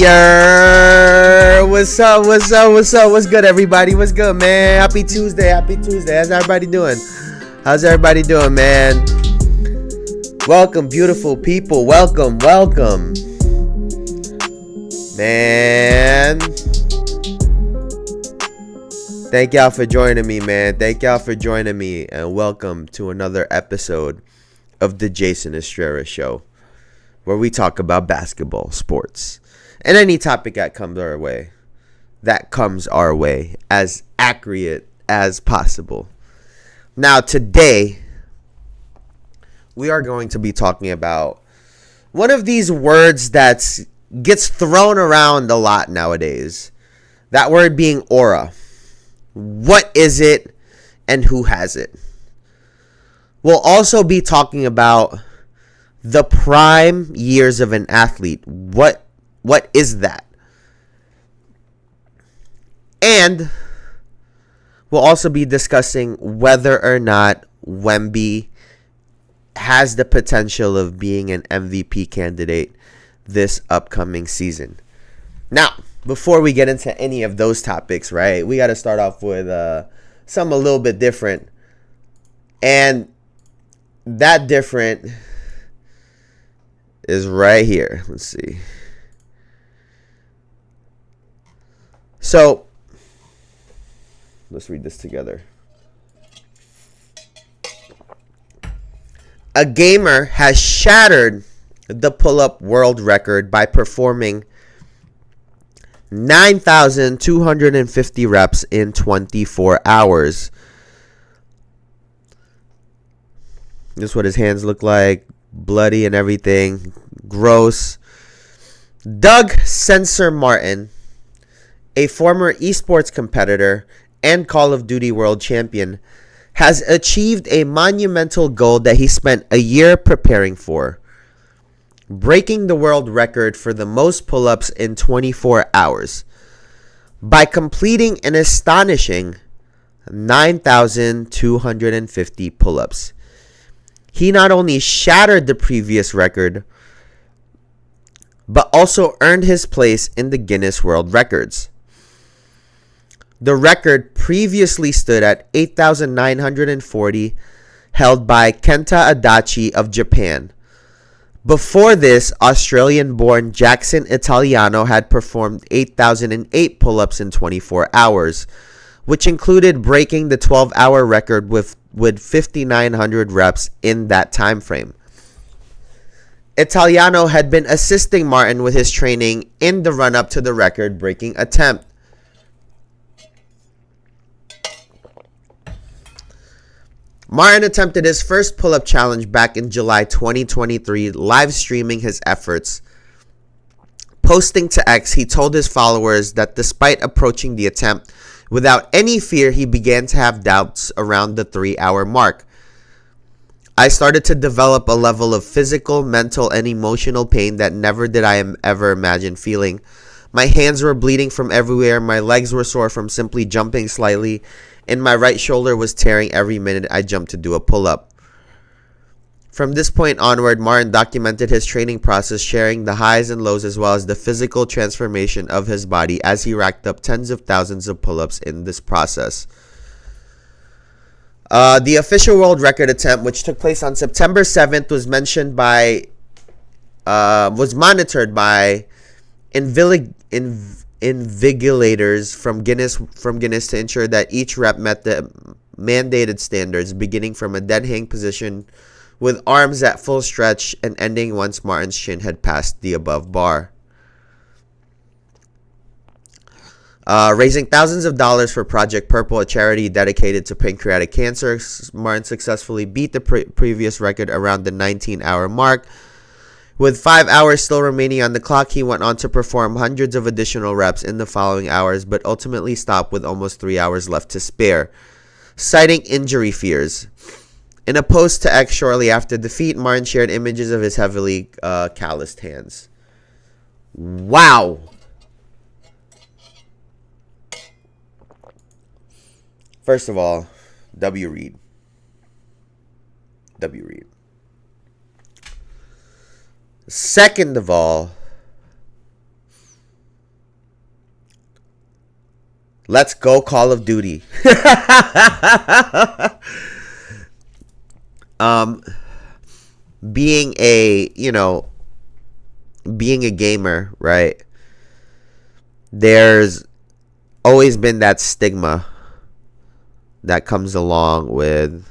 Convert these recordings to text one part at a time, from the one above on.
Yeah, what's up? What's good, everybody? What's good, man? Happy Tuesday. How's everybody doing? Man? Welcome, beautiful people. Welcome. Man. Thank y'all for joining me, man. And welcome to another episode of the Jayson Estrera Show, where we talk about basketball, sports, and any topic that comes our way as accurate as possible. Now, today, we are going to be talking about one of these words that gets thrown around a lot nowadays. That word being aura. What is it and who has it? We'll also be talking about the prime years of an athlete. What is that? And we'll also be discussing whether or not Wemby has the potential of being an MVP candidate this upcoming season. Now, before we get into any of those topics, right, we got to start off with something a little bit different. And that different is right here. Let's see. So, let's read this together. A gamer has shattered the pull-up world record by performing 9,250 reps in 24 hours. This is what his hands look like. Bloody and everything. Gross. Doug Sensor Martin, a former esports competitor and Call of Duty world champion, has achieved a monumental goal that he spent a year preparing for, breaking the world record for the most pull-ups in 24 hours by completing an astonishing 9,250 pull-ups. He not only shattered the previous record, but also earned his place in the Guinness World Records. The record previously stood at 8,940, held by Kenta Adachi of Japan. Before this, Australian-born Jackson Italiano had performed 8,008 pull-ups in 24 hours, which included breaking the 12-hour record with 5,900 reps in that time frame. Italiano had been assisting Martin with his training in the run-up to the record-breaking attempt. Martin attempted his first pull-up challenge back in July 2023, live streaming his efforts. Posting to X, he told his followers that despite approaching the attempt without any fear, he began to have doubts around the 3-hour mark. I started to develop a level of physical, mental, and emotional pain that never did I ever imagine feeling. My hands were bleeding from everywhere, my legs were sore from simply jumping slightly, and my right shoulder was tearing every minute I jumped to do a pull-up. From this point onward, Martin documented his training process, sharing the highs and lows as well as the physical transformation of his body as he racked up tens of thousands of pull-ups in this process. The official world record attempt, which took place on September 7th, was monitored by invigilators from Guinness to ensure that each rep met the mandated standards, beginning from a dead hang position with arms at full stretch and ending once Martin's chin had passed the above bar. Raising thousands of dollars for Project Purple, a charity dedicated to pancreatic cancer, Martin successfully beat the previous record around the 19-hour mark. With 5 hours still remaining on the clock, he went on to perform hundreds of additional reps in the following hours, but ultimately stopped with almost 3 hours left to spare, citing injury fears. In a post to X shortly after defeat, Martin shared images of his heavily calloused hands. Wow! First of all, W. Reed. Second of all, Let's go Call of Duty. um, being a, being a gamer, right? There's always been that stigma that comes along with.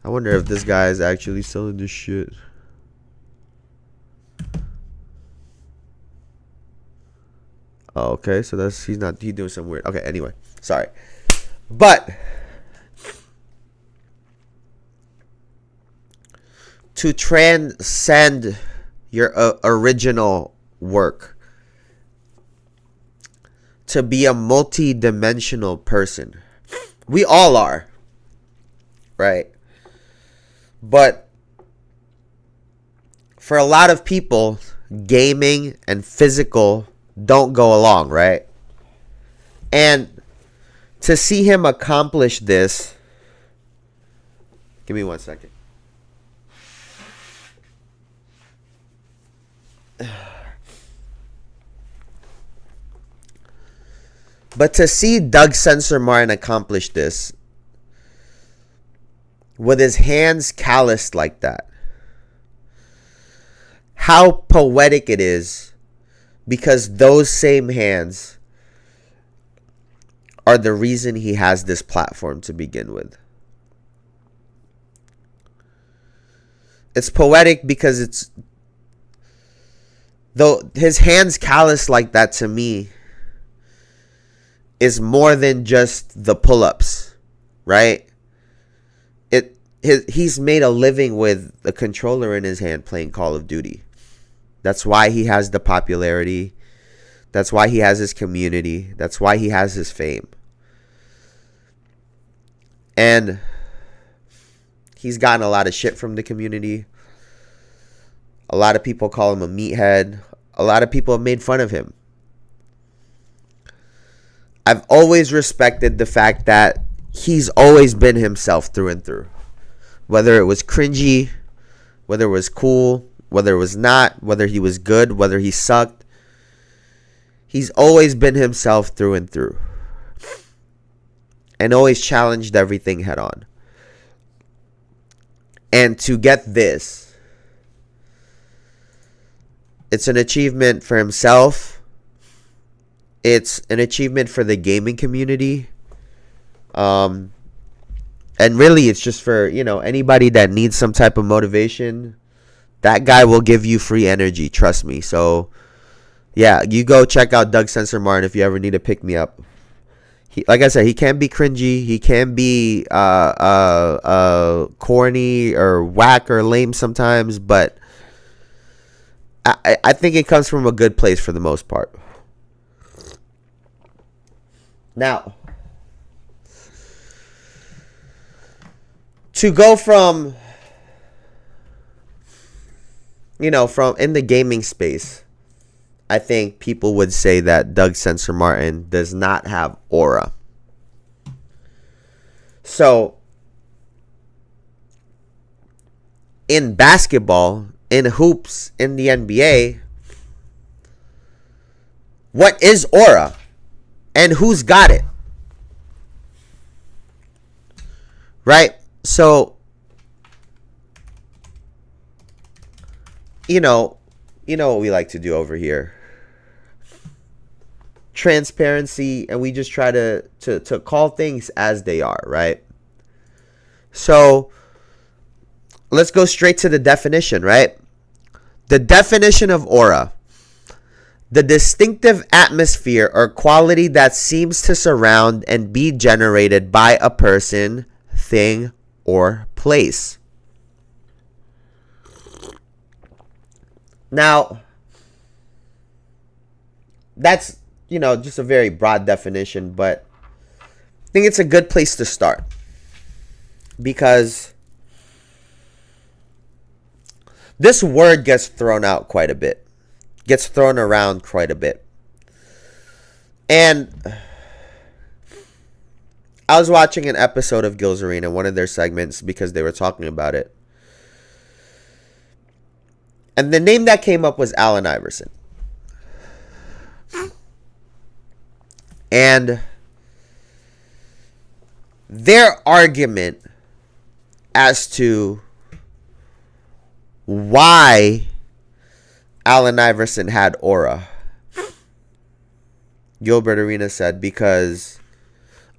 I wonder if this guy is actually selling this shit. Oh, okay, so he's doing some weird. Okay, anyway, sorry, but to transcend your original work, to be a multi-dimensional person, we all are, right? But for a lot of people, gaming and physical don't go along, right? And to see him accomplish this, give me 1 second. But to see Doug Sensor Martin accomplish this with his hands calloused like that, how poetic it is, because those same hands are the reason he has this platform to begin with. It's poetic because though his hands calloused like that, to me, is more than just the pull-ups, right? He's made a living with a controller in his hand playing Call of Duty. That's why he has the popularity. That's why he has his community. That's why he has his fame. And he's gotten a lot of shit from the community. A lot of people call him a meathead. A lot of people have made fun of him. I've always respected the fact that he's always been himself through and through. Whether it was cringy, whether it was cool, whether it was not, whether he was good, whether he sucked. He's always been himself through and through. And always challenged everything head on. And to get this, it's an achievement for himself. It's an achievement for the gaming community. And really, it's just for, anybody that needs some type of motivation. That guy will give you free energy, trust me. So, yeah, you go check out Doug Sensor Martin if you ever need to pick me up. Like I said, he can be cringy. He can be corny or whack or lame sometimes. But I think it comes from a good place for the most part. Now, to go from, from in the gaming space, I think people would say that Doug Sensor Martin does not have aura. So, in basketball, in hoops, in the NBA, what is aura? And who's got it? Right? So, you know what we like to do over here. Transparency, and we just try to call things as they are, right? So, let's go straight to the definition, right? The definition of aura: the distinctive atmosphere or quality that seems to surround and be generated by a person, thing, or place. Now, that's, just a very broad definition, but I think it's a good place to start. Because this word gets thrown out quite a bit. Gets thrown around quite a bit. And I was watching an episode of Gil's Arena, one of their segments, because they were talking about it. And the name that came up was Allen Iverson. And their argument as to why Allen Iverson had aura, Gilbert Arenas said, because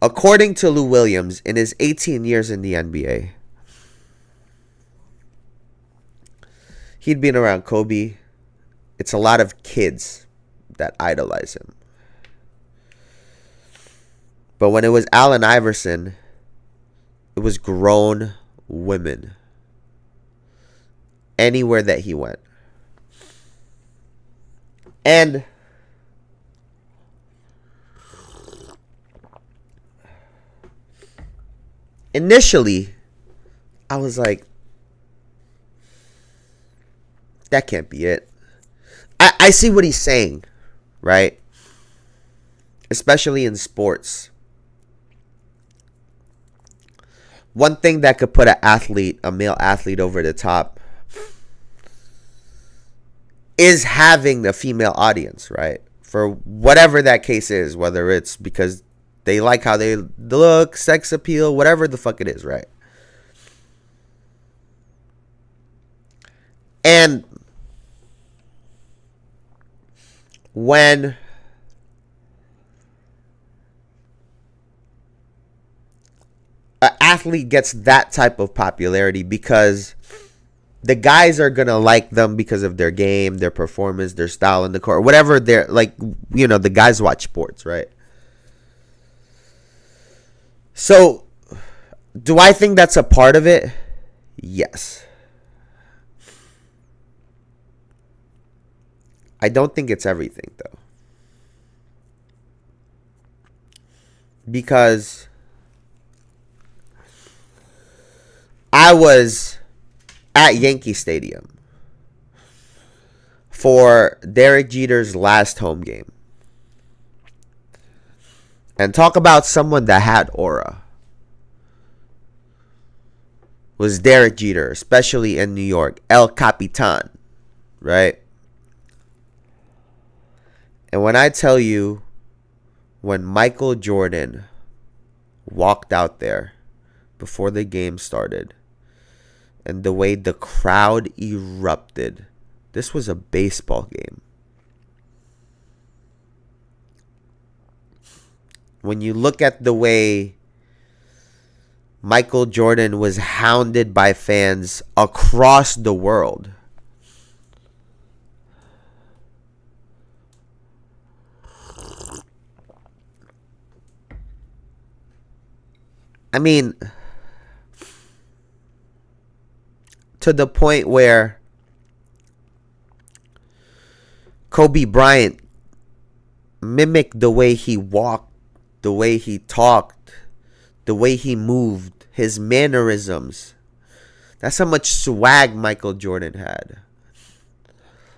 according to Lou Williams, in his 18 years in the NBA, he'd been around Kobe. It's a lot of kids that idolize him. But when it was Allen Iverson, it was grown women. Anywhere that he went. And initially, I was like, that can't be it. I see what he's saying, right? Especially in sports. One thing that could put a male athlete over the top is having a female audience, right? For whatever that case is, whether it's because they like how they look, sex appeal, whatever the fuck it is, right? And when an athlete gets that type of popularity, because the guys are going to like them because of their game, their performance, their style in the court, whatever they're like, the guys watch sports, right? So, do I think that's a part of it? Yes. I don't think it's everything, though. Because I was at Yankee Stadium for Derek Jeter's last home game. And talk about someone that had aura. Was Derek Jeter, especially in New York. El Capitan, right? And when I tell you, when Michael Jordan walked out there before the game started, and the way the crowd erupted, this was a baseball game. When you look at the way Michael Jordan was hounded by fans across the world, I mean, to the point where Kobe Bryant mimicked the way he walked, the way he talked, the way he moved, his mannerisms. That's how much swag Michael Jordan had.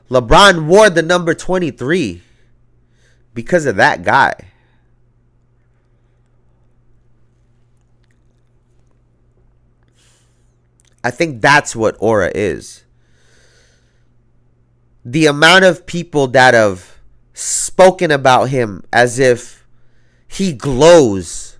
LeBron wore the number 23 because of that guy. I think that's what aura is. The amount of people that have spoken about him as if he glows.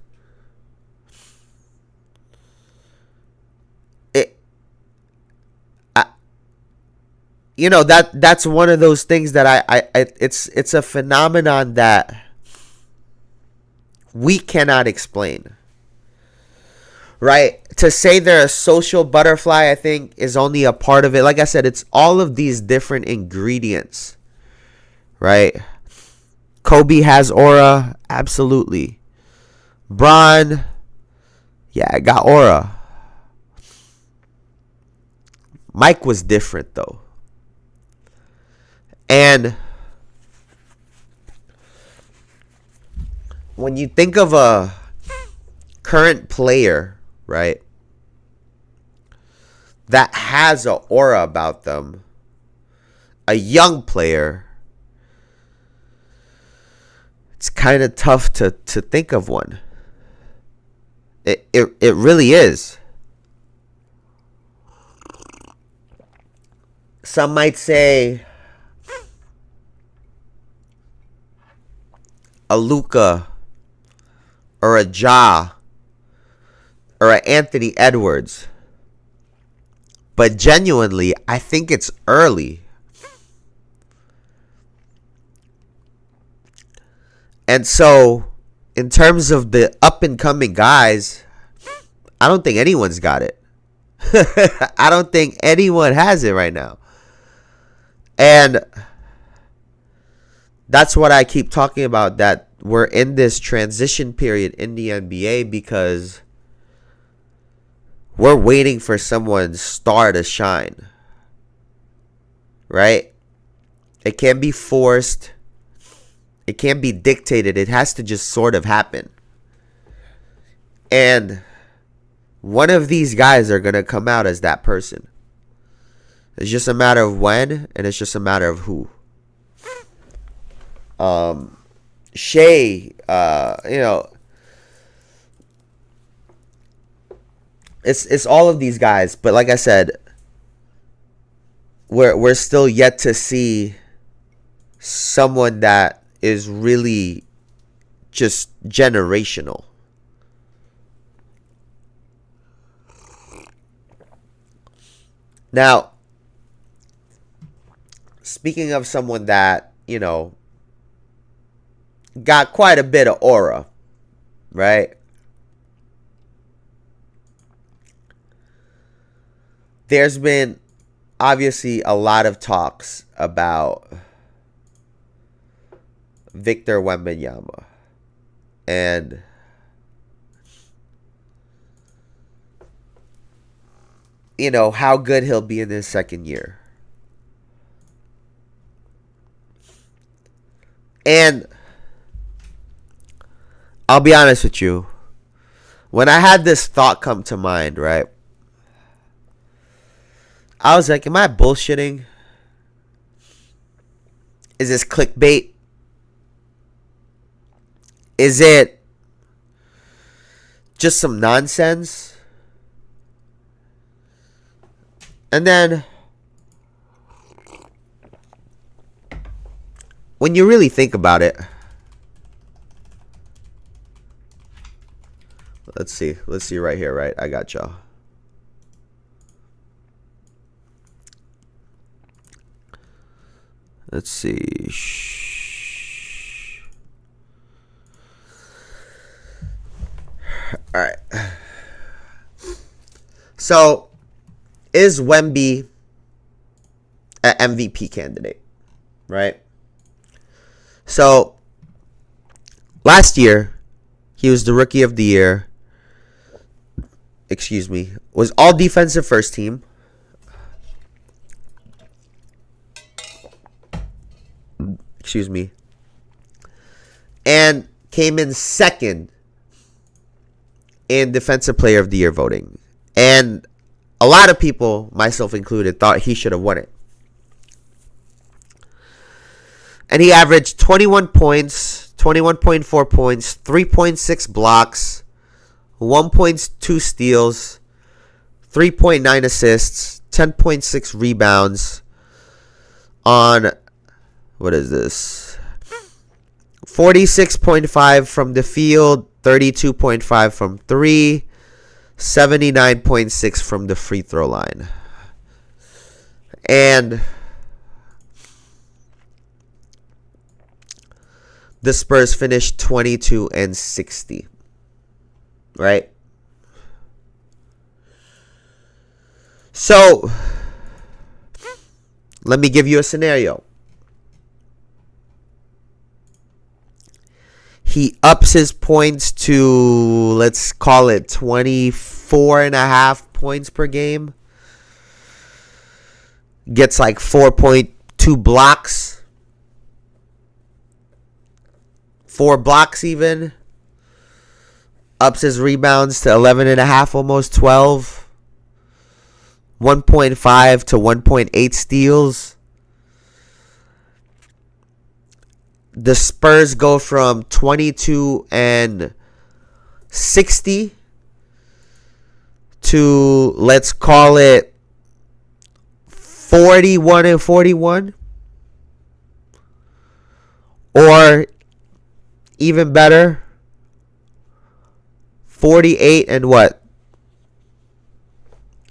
That's one of those things that it's a phenomenon that we cannot explain. Right? To say they're a social butterfly, I think, is only a part of it. Like I said, it's all of these different ingredients. Right? Kobe has aura. Absolutely. Bron, yeah, got aura. Mike was different, though. And when you think of a current player, right, that has an aura about them, a young player, it's kind of tough to think of one. It really is. Some might say a Luka or a Ja or an Anthony Edwards. But genuinely, I think it's early. And so, in terms of the up-and-coming guys, I don't think anyone's got it. I don't think anyone has it right now. And that's what I keep talking about, that we're in this transition period in the NBA because we're waiting for someone's star to shine. Right? It can't be forced. It can't be dictated. It has to just sort of happen. And one of these guys are going to come out as that person. It's just a matter of when, and it's just a matter of who. Shea, it's all of these guys, but like I said, we're still yet to see someone that is really just generational. Now, speaking of someone that, got quite a bit of aura, right? There's been obviously a lot of talks about Victor Wembanyama and how good he'll be in his second year. And I'll be honest with you. When I had this thought come to mind, right? I was like, am I bullshitting? Is this clickbait? Is it just some nonsense? And then, when you really think about it, let's see right here, right? I got y'all. Let's see. All right. So, is Wemby an MVP candidate? Right? So, last year, he was the Rookie of the Year. Was all defensive first team. And came in second in Defensive Player of the Year voting. And a lot of people, myself included, thought he should have won it. And he averaged 21 points, 21.4 points, 3.6 blocks, 1.2 steals, 3.9 assists, 10.6 rebounds on, what is this? 46.5 from the field, 32.5 from 3, 79.6 from the free throw line. And the Spurs finished 22-60. Right? So, let me give you a scenario. He ups his points to, let's call it 24.5 points per game. Gets like 4.2 blocks. 4 blocks even. Ups his rebounds to 11.5, almost 12. 1.5 to 1.8 steals. The Spurs go from 22-60 to, let's call it 41-41. Or even better, 48 and what?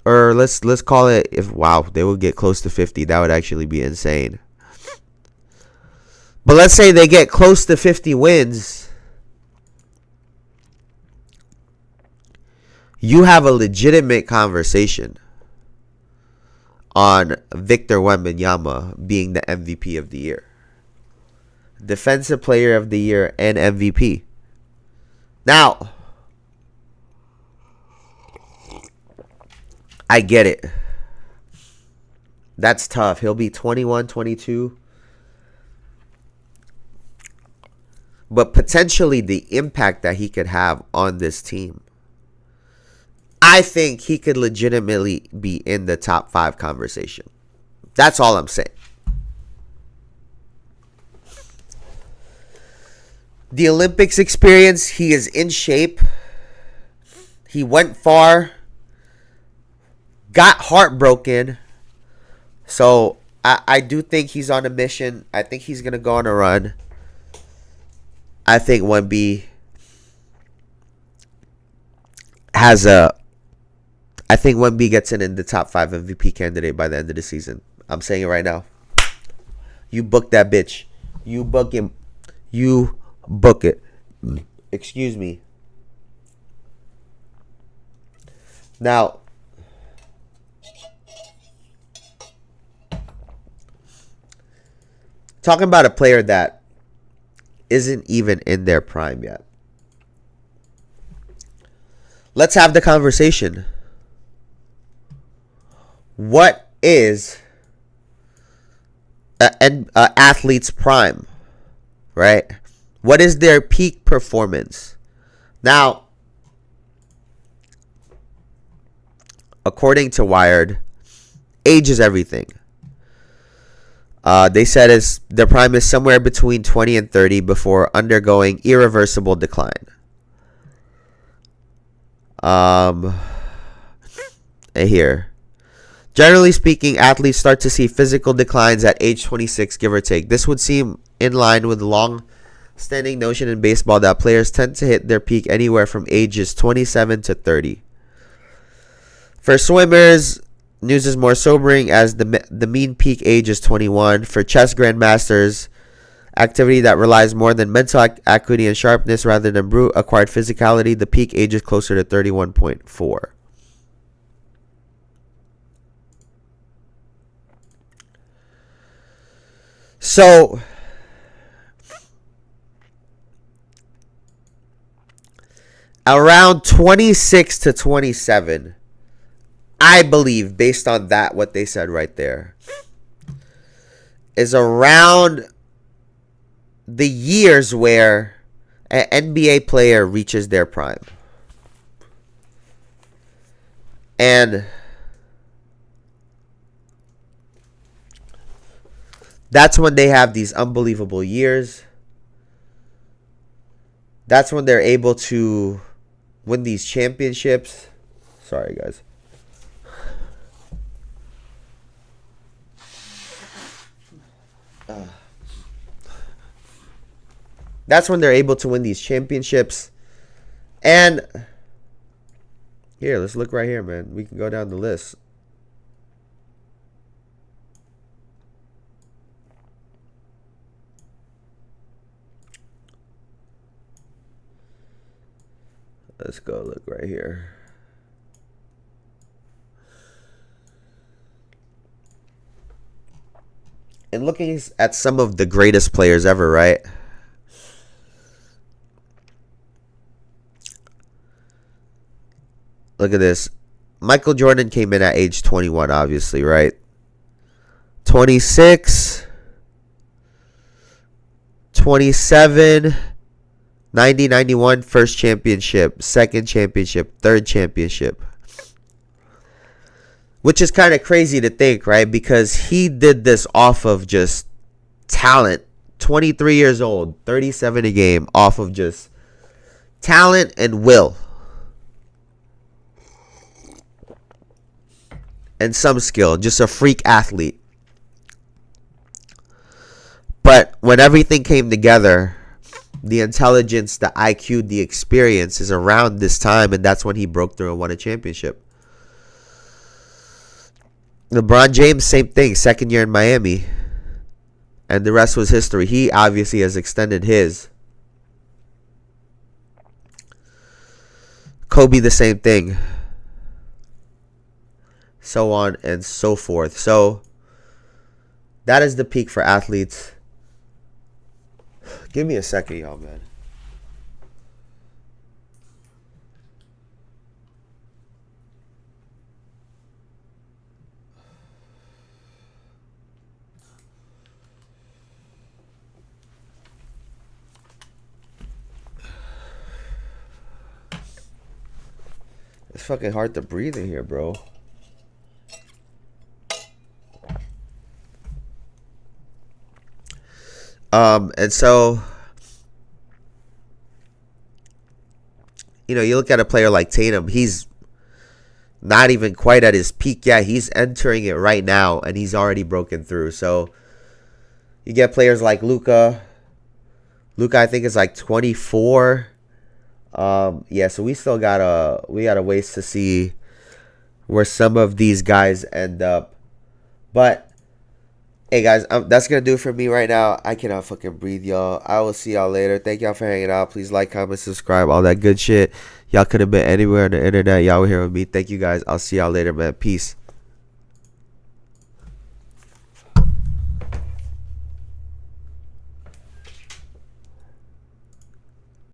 Or let's call it, if wow, they would get close to 50. That would actually be insane. But let's say they get close to 50 wins. You have a legitimate conversation on Victor Wembanyama being the MVP of the year, Defensive Player of the Year, and MVP. Now, I get it. That's tough. He'll be 21, 22. But potentially the impact that he could have on this team, I think he could legitimately be in the top 5 conversation. That's all I'm saying. The Olympics experience, he is in shape. He went far. Got heartbroken. So I do think he's on a mission. I think he's going to go on a run. I think Wemby I think Wemby gets in the top 5 MVP candidate by the end of the season. I'm saying it right now. You book that bitch. You book him. You book it. Excuse me. Now, talking about a player that isn't even in their prime yet. Let's have the conversation. What is an athlete's prime, right? What is their peak performance? Now, according to Wired, age is everything. They said their prime is somewhere between 20 and 30 before undergoing irreversible decline. Here. Generally speaking, athletes start to see physical declines at age 26, give or take. This would seem in line with the long-standing notion in baseball that players tend to hit their peak anywhere from ages 27 to 30. For swimmers, news is more sobering as the mean peak age is 21. For chess grandmasters, activity that relies more than mental acuity and sharpness rather than brute acquired physicality, the peak age is closer to 31.4. So, around 26 to 27, I believe, based on that, what they said right there, is around the years where an NBA player reaches their prime. And that's when they have these unbelievable years. That's when they're able to win these championships. Sorry, guys. That's when they're able to win these championships. And here, let's look right here, man. We can go down the list. Let's go look right here. And looking at some of the greatest players ever, right? Look at this. Michael Jordan came in at age 21, obviously, right? 26, 27, 90, 91, first championship, second championship, third championship. Which is kind of crazy to think, right? Because he did this off of just talent. 23 years old, 37 a game, off of just talent and will. And some skill. Just a freak athlete. But when everything came together, the intelligence, the IQ, the experience is around this time, and that's when he broke through and won a championship. LeBron James, same thing, second year in Miami, and the rest was history. He obviously has extended his. Kobe, the same thing. So on and so forth. So that is the peak for athletes. Give me a second, y'all, man. It's fucking hard to breathe in here, bro. And so, you know, you look at a player like Tatum, he's not even quite at his peak yet. He's entering it right now, and he's already broken through. So, you get players like Luka. Luka, I think, is like 24. Yeah, so we got a ways to see where some of these guys end up. But hey guys, that's gonna do it for me right now. I cannot fucking breathe, y'all. I will see y'all later. Thank y'all for hanging out. Please like, comment, subscribe, all that good shit. Y'all could have been anywhere on the internet. Y'all were here with me. Thank you guys. I'll see y'all later, man. Peace.